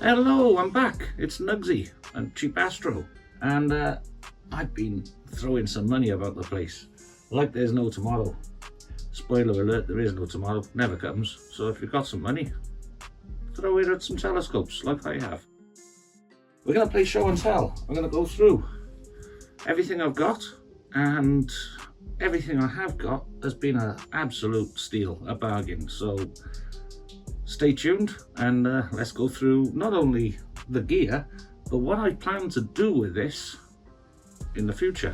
Hello, I'm back. It's Nugsy and Cheapass-tro, and I've been throwing some money about the place like there's no tomorrow. Spoiler alert, there is no tomorrow, never comes. So if you've got some money, throw it at some telescopes like I have. We're going to play show and tell. I'm going to go through everything I've got, and everything I have got has been an absolute steal, a bargain. So stay tuned and let's go through not only the gear, but what I plan to do with this in the future.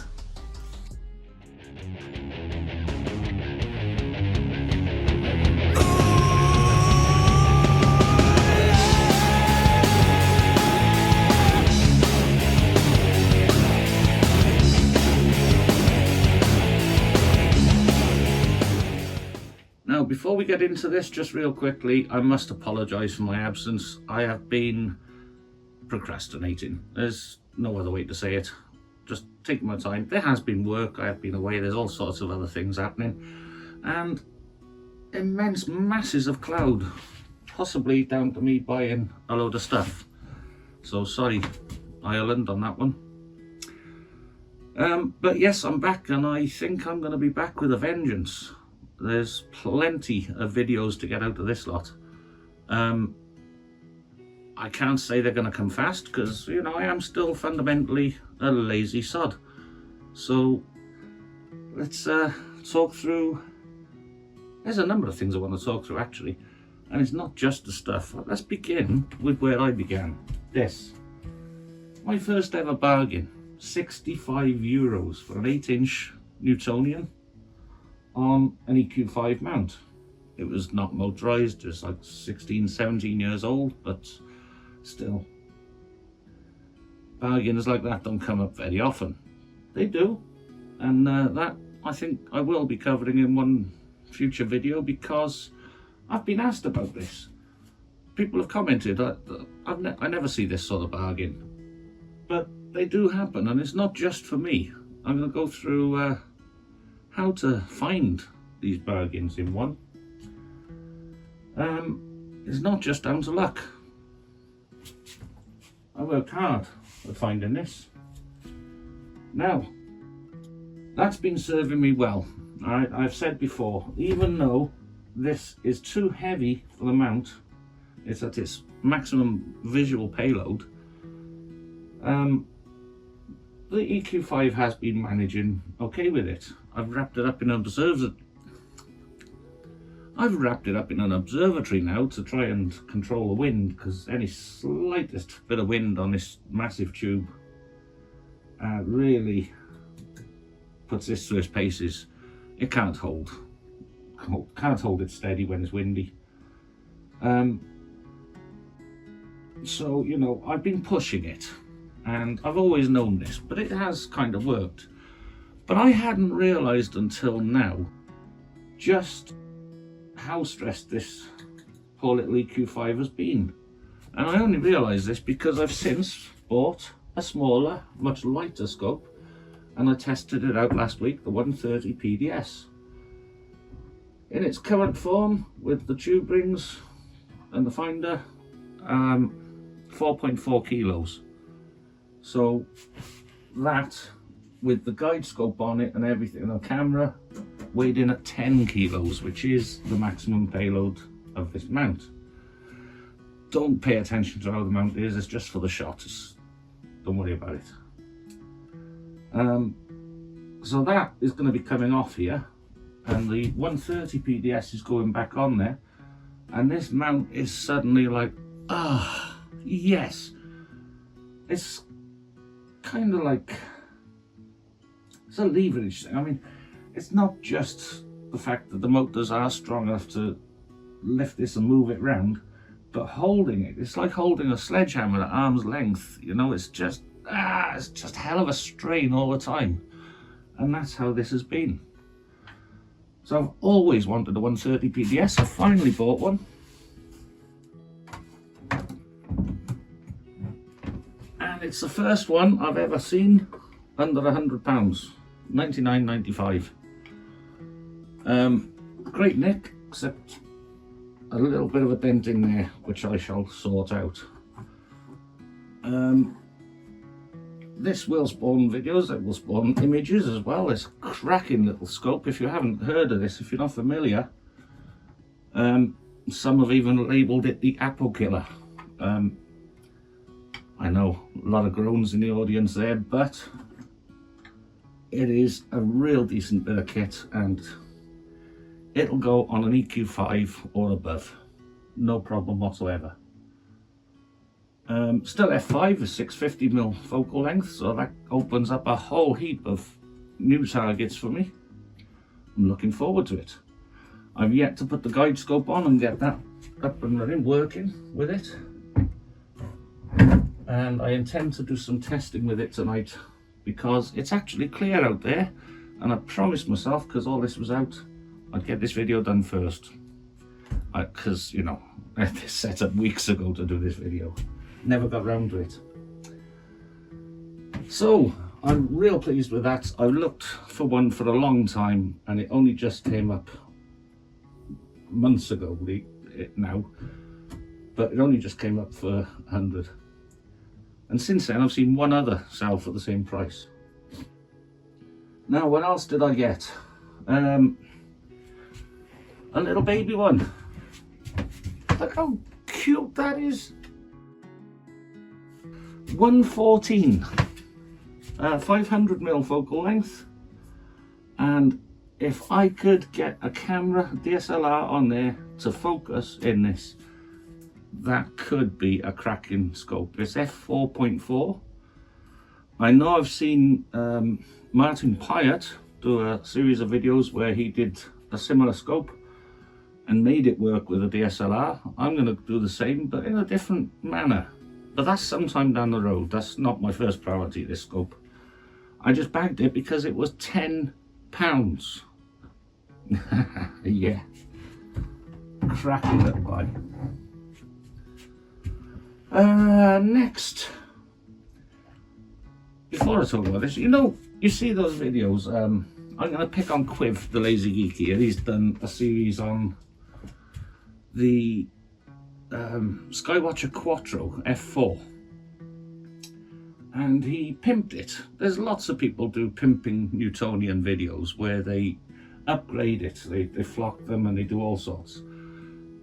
Now, before we get into this, just real quickly, I must apologise for my absence. I have been procrastinating. There's no other way to say it. Just taking my time. There has been work, I have been away, there's all sorts of other things happening. And immense masses of cloud, possibly down to me buying a load of stuff. So sorry, Ireland, on that one. But yes, I'm back, and I think I'm going to be back with a vengeance. There's plenty of videos to get out of this lot. I can't say they're going to come fast because, you know, I am still fundamentally a lazy sod. So let's talk through. There's a number of things I want to talk through actually, and it's not just the stuff. Let's begin with where I began. This, my first ever bargain, €65 for an 8-inch Newtonian on an EQ5 mount. It was not motorized, just like 16, 17 years old, but still. Bargains like that don't come up very often. They do, and that I think I will be covering in one future video because I've been asked about this. People have commented, I never see this sort of bargain, but they do happen, and it's not just for me. I'm going to go through how to find these bargains in one. It's not just down to luck. I worked hard at finding this. Now, that's been serving me well. Alright, I've said before, even though this is too heavy for the mount, it's at its maximum visual payload, the EQ5 has been managing okay with it. I've wrapped it up in an observatory now to try and control the wind, because any slightest bit of wind on this massive tube really puts this to its paces. It can't hold it steady when it's windy. So, you know, I've been pushing it, and I've always known this, but it has kind of worked. But I hadn't realised until now just how stressed this poor little EQ5 has been. And I only realised this because I've since bought a smaller, much lighter scope, and I tested it out last week, the 130 PDS. In its current form, with the tube rings and the finder, 4.4 kilos. So that, with the guide scope on it and everything, and the camera, weighed in at 10 kilos, which is the maximum payload of this mount. Don't pay attention to how the mount is, it's just for the shots. Don't worry about it. So that is going to be coming off here, and the 130 PDS is going back on there, and this mount is suddenly like, yes. It's kind of like, it's a leverage thing. I mean, it's not just the fact that the motors are strong enough to lift this and move it round, but holding it, it's like holding a sledgehammer at arm's length. You know, it's just hell of a strain all the time. And that's how this has been. So I've always wanted a 130 PDS. I finally bought one. And it's the first one I've ever seen under £100, $99.95. Great nick, except a little bit of a dent in there, which I shall sort out. This will spawn videos, it will spawn images as well. It's a cracking little scope. If you haven't heard of this, if you're not familiar, some have even labelled it the Apple Killer. I know a lot of groans in the audience there, but it is a real decent bit of kit, and it'll go on an EQ5 or above, no problem whatsoever. Still f5 is 650mm focal length, so that opens up a whole heap of new targets for me. I'm looking forward to it. I've yet to put the guide scope on and get that up and running, working with it. And I intend to do some testing with it tonight, because it's actually clear out there, and I promised myself, because all this was out, I'd get this video done first. Because, you know, I had this set up weeks ago to do this video. Never got round to it. So I'm real pleased with that. I've looked for one for a long time, and it only just came up months ago now, but it only just came up for 100, and since then I've seen one other sell for the same price. Now, what else did I get? A little baby one. Look how cute that is. 114, 500mm focal length, and if I could get a camera DSLR on there to focus in this, that could be a cracking scope. It's f4.4. I know I've seen Martin Pyatt do a series of videos where he did a similar scope and made it work with a DSLR. I'm going to do the same, but in a different manner. But that's sometime down the road. That's not my first priority, this scope. I just bagged it because it was £10. Yeah. Cracking little guy. Next. Before I talk about this, you know, you see those videos, I'm going to pick on Quiv, the Lazy Geek here. He's done a series on the Skywatcher Quattro F4, and he pimped it. There's lots of people do pimping Newtonian videos where they upgrade it, they flock them and they do all sorts.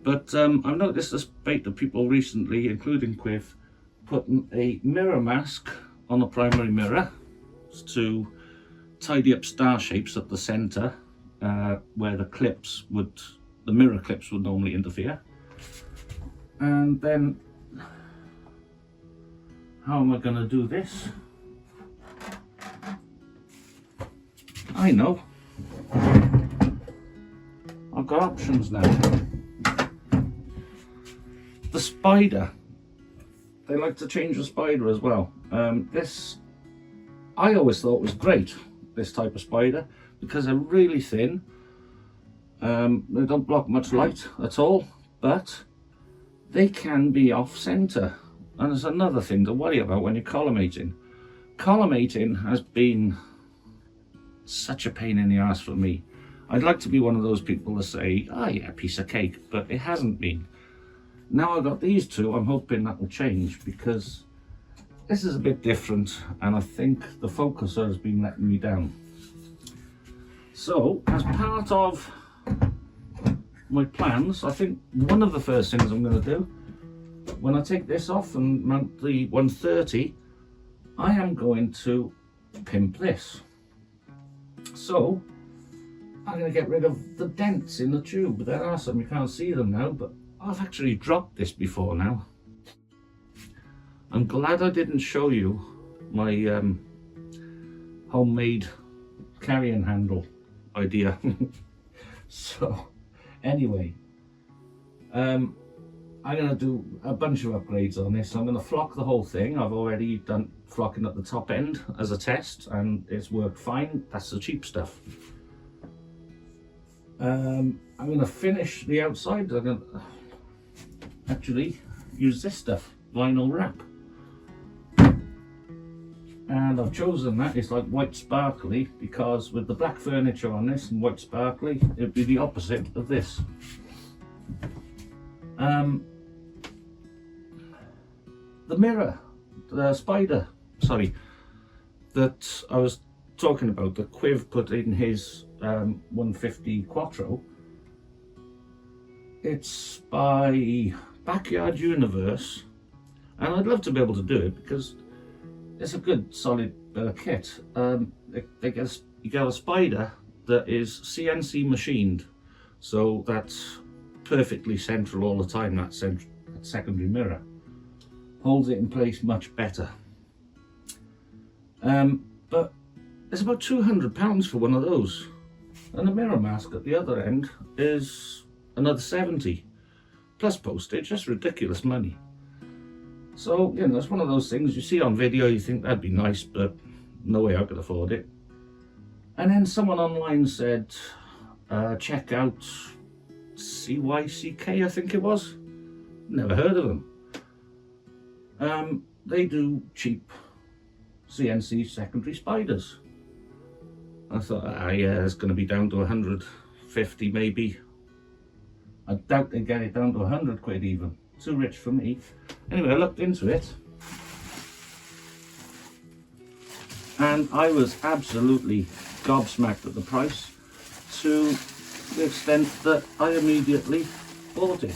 But I've noticed a spate of people recently, including Quiv, putting a mirror mask on the primary mirror to tidy up star shapes at the center, where the mirror clips would normally interfere. And then, how am I going to do this? I know. I've got options now. The Spider. They like to change the Spider as well. This, I always thought was great, this type of Spider, because they're really thin. They don't block much light at all, but they can be off center, and there's another thing to worry about when you're collimating. Collimating has been such a pain in the ass for me. I'd like to be one of those people that say, oh yeah, piece of cake, but it hasn't been. Now I've got these two, I'm hoping that will change, because this is a bit different, and I think the focuser has been letting me down. So, as part of my plans, I think one of the first things I'm going to do, when I take this off and mount the 130, I am going to pimp this. So I'm going to get rid of the dents in the tube. There are some, you can't see them now, but I've actually dropped this before now. I'm glad I didn't show you my homemade carrying handle idea. So anyway, I'm going to do a bunch of upgrades on this. I'm going to flock the whole thing. I've already done flocking at the top end as a test, and it's worked fine. That's the cheap stuff. I'm going to finish the outside. I'm going to actually use this stuff, vinyl wrap. And I've chosen that, it's like white sparkly, because with the black furniture on this and white sparkly, it'd be the opposite of this. The mirror, Spider, sorry, that I was talking about, that Quiv put in his 150 Quattro. It's by Backyard Universe, and I'd love to be able to do it because it's a good solid kit. You get a Spider that is CNC machined, so that's perfectly central all the time. That secondary mirror holds it in place much better. But it's about £200 for one of those, and the mirror mask at the other end is another 70 plus postage. That's ridiculous money. So, you know, it's one of those things you see on video, you think that'd be nice, but no way I could afford it. And then someone online said, check out CYCK, I think it was. Never heard of them. They do cheap CNC secondary spiders. I thought, yeah, it's going to be down to 150 maybe. I doubt they get it down to 100 quid even. Too rich for me. Anyway, I looked into it, and I was absolutely gobsmacked at the price, to the extent that I immediately bought it.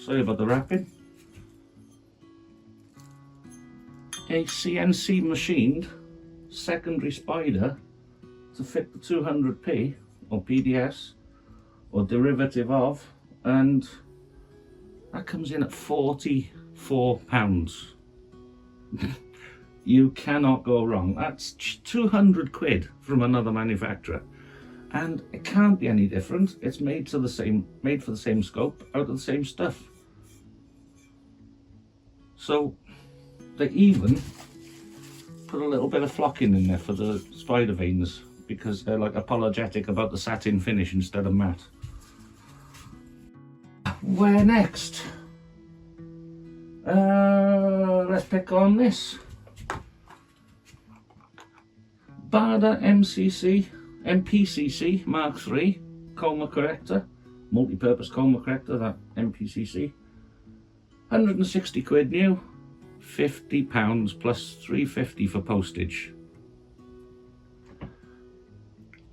Sorry about the wrapping. A CNC machined secondary Spider to fit the 200p or PDS or derivative of, and that comes in at £44. You cannot go wrong. That's 200 quid from another manufacturer, and it can't be any different. It's made for the same scope, out of the same stuff. So they even put a little bit of flocking in there for the spider veins, because they're like apologetic about the satin finish instead of matte. Where next? Let's pick on this Bada MPCC Mark III coma corrector, multi-purpose coma corrector, that MPCC. 160 quid new, £50 plus £3.50 for postage.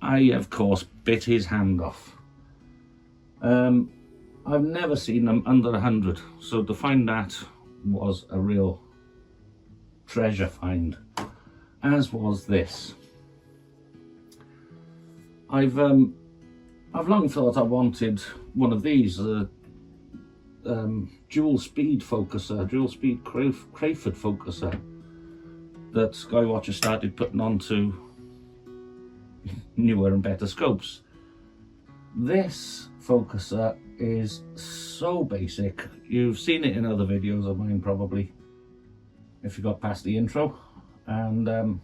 I, of course, bit his hand off. I've never seen them under 100, so to find that was a real treasure find, as was this. I've long thought I wanted one of these, dual speed focuser, dual speed Crayford focuser that Skywatcher started putting onto newer and better scopes. This focuser is so basic. You've seen it in other videos of mine probably, if you got past the intro. And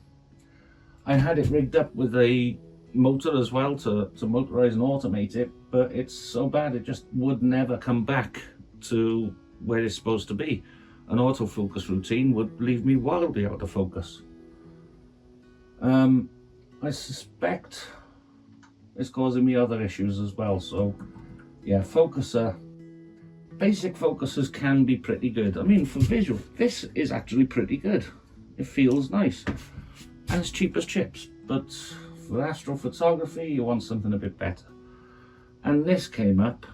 I had it rigged up with a motor as well to motorize and automate it, but it's so bad it just would never come back to where it's supposed to be. An autofocus routine would leave me wildly out of focus. I suspect it's causing me other issues as well. So yeah, focuser, basic focusers can be pretty good. I mean, for visual, this is actually pretty good. It feels nice and it's cheap as chips, but for astrophotography you want something a bit better. And this came up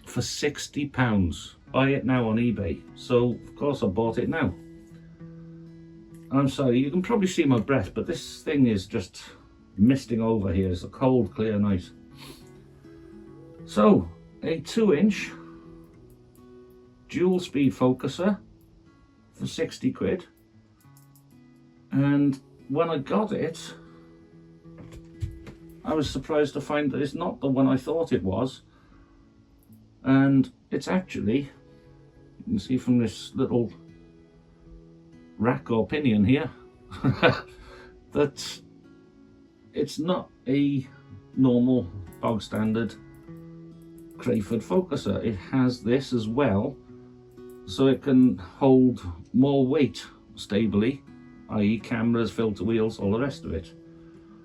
for £60. Buy it now on eBay. So of course I bought it now. I'm sorry, you can probably see my breath, but this thing is just misting over here. It's a cold, clear night. So, a 2-inch dual speed focuser for 60 quid. And when I got it, I was surprised to find that it's not the one I thought it was. And it's actually, you can see from this little rack or pinion here, that it's not a normal bog standard Crayford focuser. It has this as well, so it can hold more weight stably, i.e. cameras, filter wheels, all the rest of it.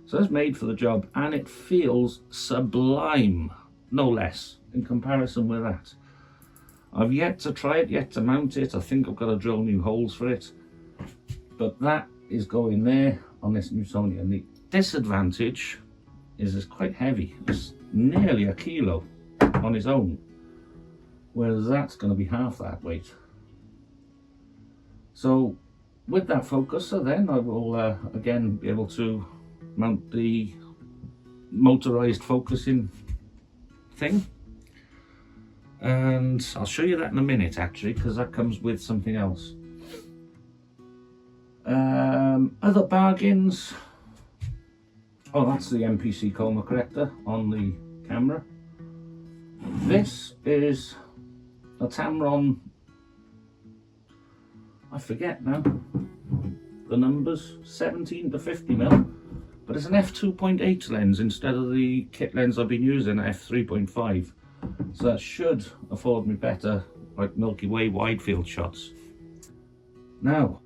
So it's made for the job, and it feels sublime, no less, in comparison with that. I've yet to try it, yet to mount it. I think I've got to drill new holes for it. But that is going there on this Newtonian. The disadvantage is it's quite heavy. It's nearly a kilo on its own, whereas that's going to be half that weight. So with that focuser then I will again be able to mount the motorized focusing thing, and I'll show you that in a minute actually, because that comes with something else. Other bargains. Oh, that's the MPC coma corrector on the camera. This is a Tamron, I forget now the numbers, 17 to 50mm, but it's an f2.8 lens instead of the kit lens I've been using, f3.5. So that should afford me better like Milky Way wide field shots. Now,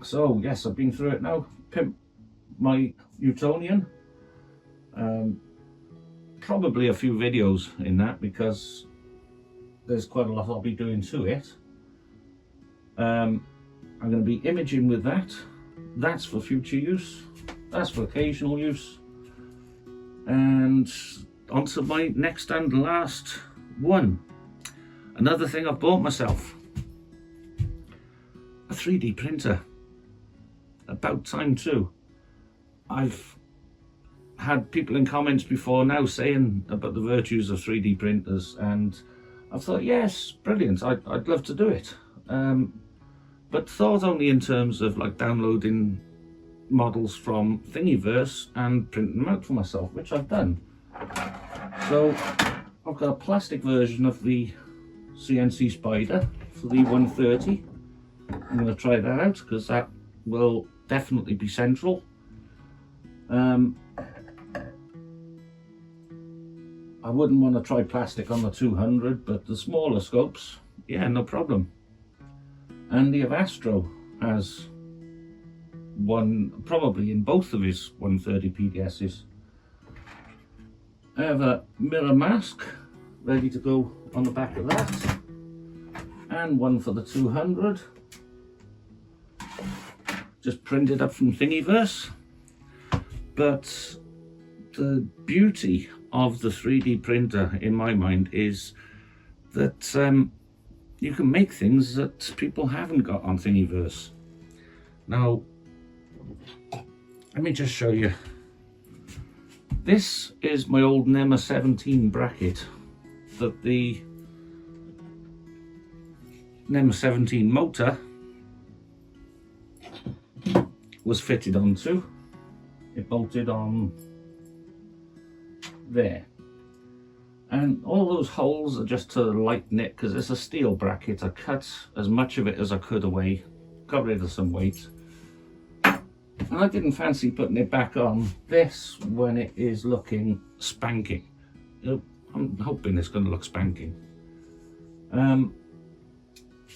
so yes, I've been through it now. Pimp my Newtonian. Probably a few videos in that because there's quite a lot I'll be doing to it. I'm going to be imaging with that. That's for future use. That's for occasional use. And on to my next and last one. Another thing I've bought myself. A 3D printer. About time too. I've had people in comments before now saying about the virtues of 3D printers, and I've thought, yes, brilliant, I'd love to do it. But thought only in terms of like downloading models from Thingiverse and printing them out for myself, which I've done. So I've got a plastic version of the CNC Spider for the 130. I'm going to try that out because that will definitely be central. I wouldn't want to try plastic on the 200, but the smaller scopes, yeah, no problem. Andy of Astro has one, probably in both of his 130 PDSs. I have a mirror mask ready to go on the back of that, and one for the 200, just printed up from Thingiverse. But the beauty of the 3D printer in my mind is that you can make things that people haven't got on Thingiverse. Now, let me just show you. This is my old NEMA 17 bracket that the NEMA 17 motor was fitted onto. It bolted on there, and all those holes are just to lighten it because it's a steel bracket. I cut as much of it as I could away, got rid of some weight, and I didn't fancy putting it back on this when it is looking spanking. I'm hoping it's going to look spanking.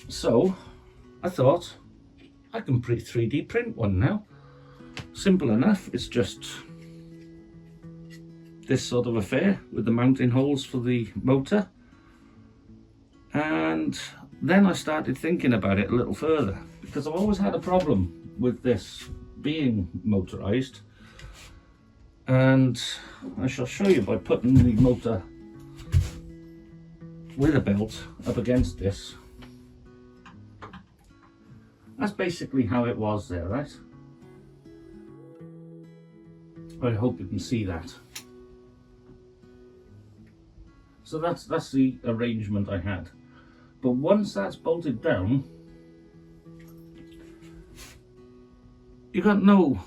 So I thought I can 3D print one now. Simple enough. It's just this sort of affair with the mounting holes for the motor. And then I started thinking about it a little further, because I've always had a problem with this being motorized, and I shall show you by putting the motor with a belt up against this. That's basically how it was there, right? I hope you can see that. So that's the arrangement I had. But once that's bolted down, you got no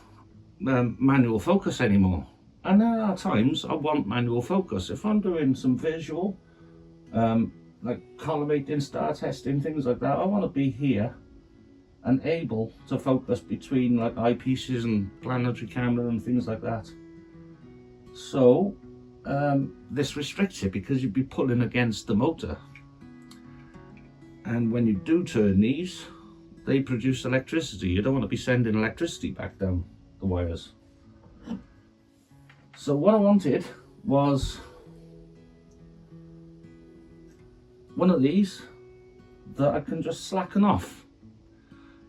manual focus anymore. And there are times I want manual focus. If I'm doing some visual, like collimating, star testing, things like that, I want to be here and able to focus between like eyepieces and planetary camera and things like that. So this restricts it because you'd be pulling against the motor, and when you do turn these, they produce electricity. You don't want to be sending electricity back down the wires. So what I wanted was one of these that I can just slacken off.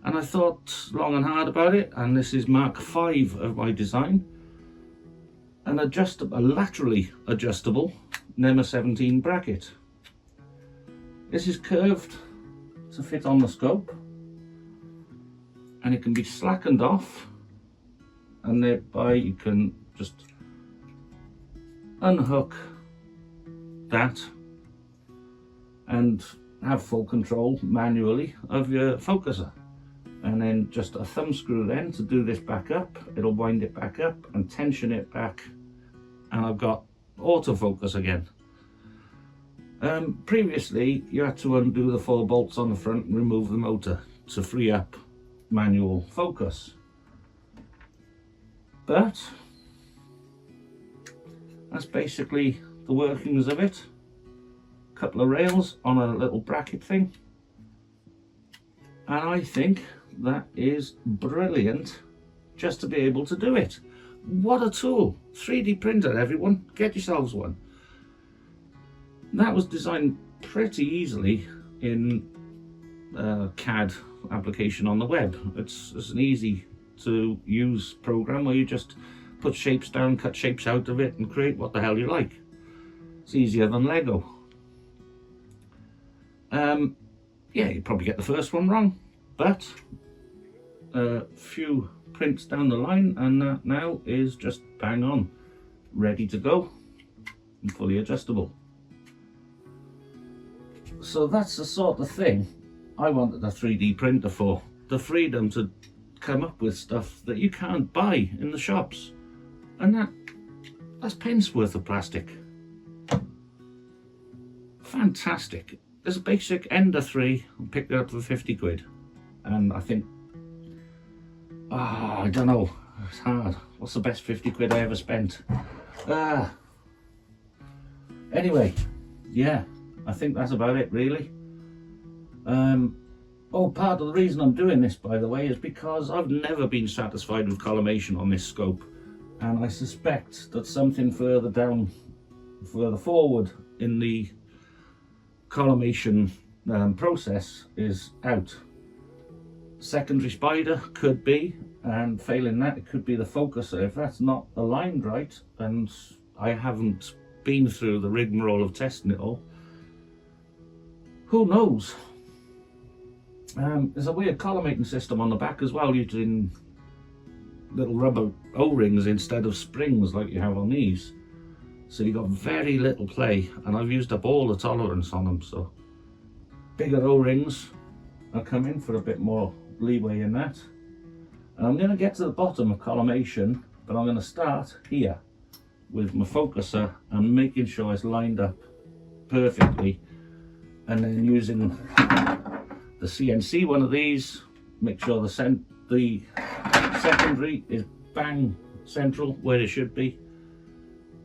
And I thought long and hard about it, and this is Mark 5 of my design. A laterally adjustable NEMA 17 bracket. This is curved to fit on the scope, and it can be slackened off, and thereby you can just unhook that and have full control manually of your focuser. And then just a thumb screw then to do this back up. It'll wind it back up and tension it back, and I've got autofocus again. Previously you had to undo the 4 bolts on the front and remove the motor to free up manual focus, but that's basically the workings of it. A couple of rails on a little bracket thing, and I think that is brilliant just to be able to do it. What a tool! 3D printer, everyone, get yourselves one. That was designed pretty easily in CAD application on the web. It's an easy to use program where you just put shapes down, cut shapes out of it, and create what the hell you like. It's easier than Lego. Yeah, you probably get the first one wrong, but a few prints down the line and that now is just bang on, ready to go and fully adjustable. So that's the sort of thing I wanted a 3D printer for. The freedom to come up with stuff that you can't buy in the shops, and that's pence worth of plastic. Fantastic. There's a basic Ender 3, I picked it up for 50 quid, and I think, I don't know, it's hard. What's the best 50 quid I ever spent? Anyway, yeah, I think that's about it really. Part of the reason I'm doing this, by the way, is because I've never been satisfied with collimation on this scope, and I suspect that something further forward in the collimation process is out. Secondary Spider could be, and failing that, it could be the focuser. If that's not aligned right, and I haven't been through the rigmarole of testing it all, who knows? There's a weird collimating system on the back as well, using little rubber O-rings instead of springs like you have on these. So you've got very little play, and I've used up all the tolerance on them, so bigger O-rings are coming for a bit more leeway in that. And I'm going to get to the bottom of collimation, but I'm going to start here with my focuser and making sure it's lined up perfectly, and then using the CNC one of these, make sure the secondary is bang central where it should be.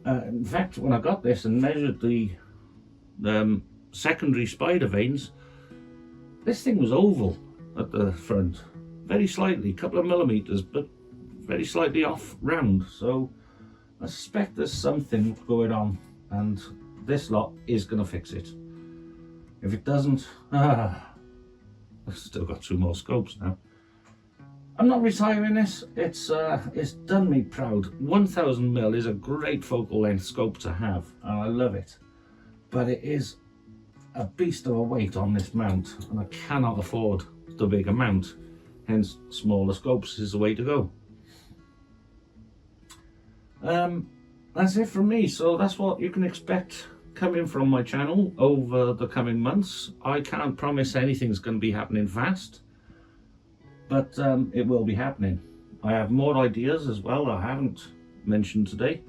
In fact, when I got this and measured the secondary spider vanes, this thing was oval at the front, very slightly, a couple of millimeters, but very slightly off round. So I suspect there's something going on, and this lot is going to fix it. If it doesn't, I've still got 2 more scopes now. I'm not retiring this. It's done me proud. 1000mm is a great focal length scope to have, and I love it. But it is a beast of a weight on this mount, and I cannot afford the bigger mount. Hence, smaller scopes is the way to go. That's it from me. So that's what you can expect coming from my channel over the coming months. I can't promise anything's going to be happening fast, but it will be happening. I have more ideas as well I haven't mentioned today,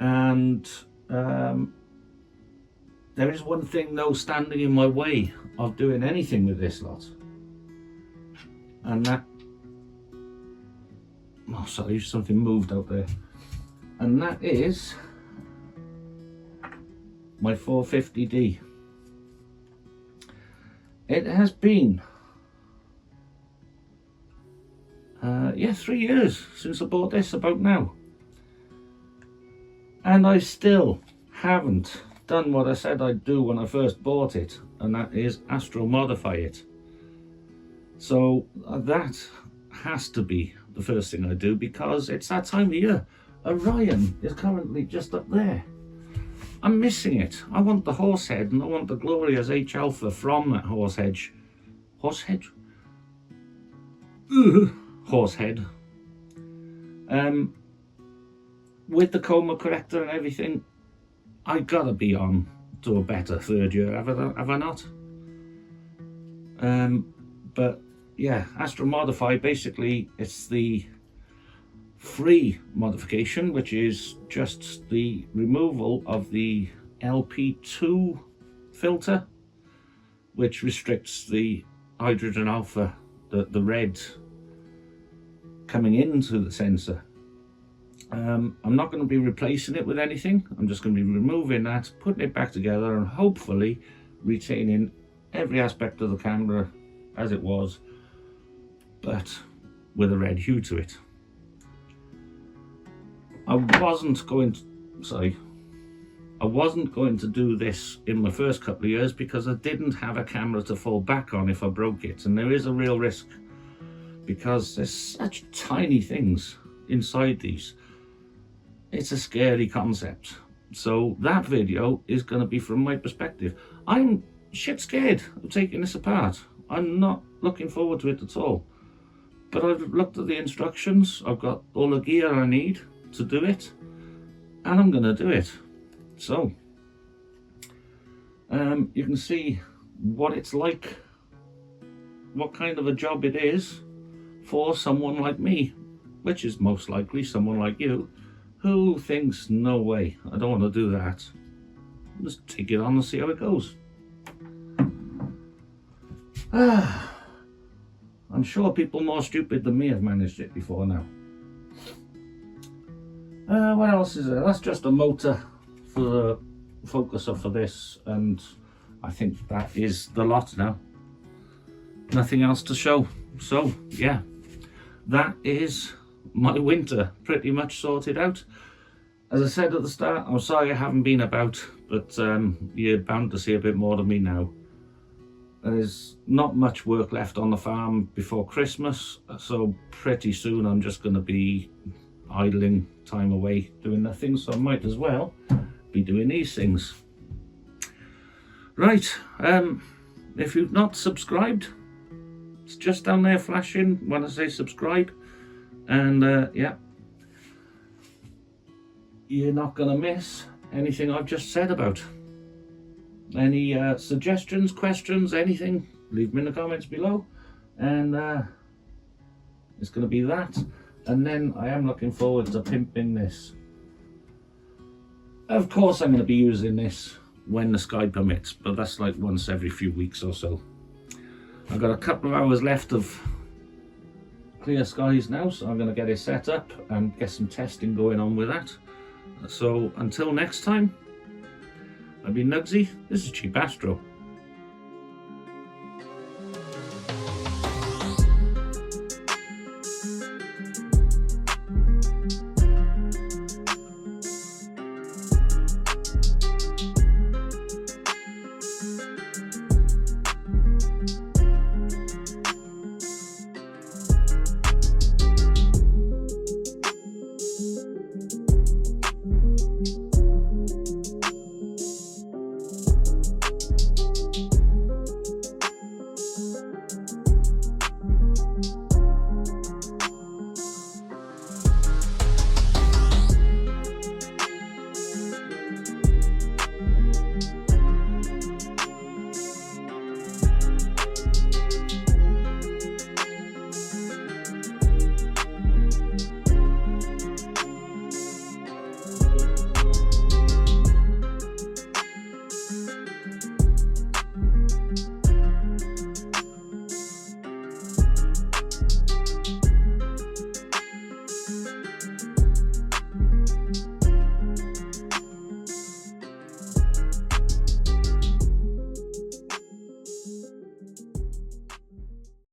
and there is one thing though standing in my way of doing anything with this lot, and that, oh sorry, something moved out there, and that is my 450D. It has been 3 years since I bought this, about now, and I still haven't done what I said I'd do when I first bought it, and that is Modify It. So that has to be the first thing I do, because it's that time of year. Orion is currently just up there. I'm missing it. I want the horse head, and I want the glorious H alpha from that horse head. Horse head? Horse head. With the coma corrector and everything, I gotta be on to a better third year, have I not? But yeah, Modify, basically it's the free modification, which is just the removal of the LP2 filter, which restricts the hydrogen alpha, the red coming into the sensor. I'm not going to be replacing it with anything. I'm just going to be removing that, putting it back together, and hopefully retaining every aspect of the camera as it was, but with a red hue to it. I wasn't going to do this in my first couple of years because I didn't have a camera to fall back on if I broke it, and there is a real risk because there's such tiny things inside these. It's a scary concept. So that video is going to be from my perspective. I'm shit scared of taking this apart. I'm not looking forward to it at all. But I've looked at the instructions, I've got all the gear I need to do it, and I'm going to do it. So you can see what it's like, what kind of a job it is for someone like me, which is most likely someone like you, who thinks, no way, I don't want to do that. Just take it on and see how it goes. I'm sure people more stupid than me have managed it before now. What else is there? That's just a motor for the focuser for this, and I think that is the lot now. Nothing else to show. So yeah, that is my winter pretty much sorted out. As I said at the start, I'm sorry I haven't been about, but you're bound to see a bit more of me now. There's not much work left on the farm before Christmas, so pretty soon I'm just going to be idling time away doing nothing, so I might as well be doing these things. Right, if you've not subscribed, it's just down there flashing when I say subscribe, and yeah, you're not going to miss anything I've just said about. Any suggestions, questions, anything, leave them in the comments below, and it's going to be that. And then I am looking forward to pimping this. Of course I'm going to be using this when the sky permits, but that's like once every few weeks or so. I've got a couple of hours left of clear skies now, so I'm going to get it set up and get some testing going on with that. So until next time, I've been Nugsy, this is Cheapass-tro.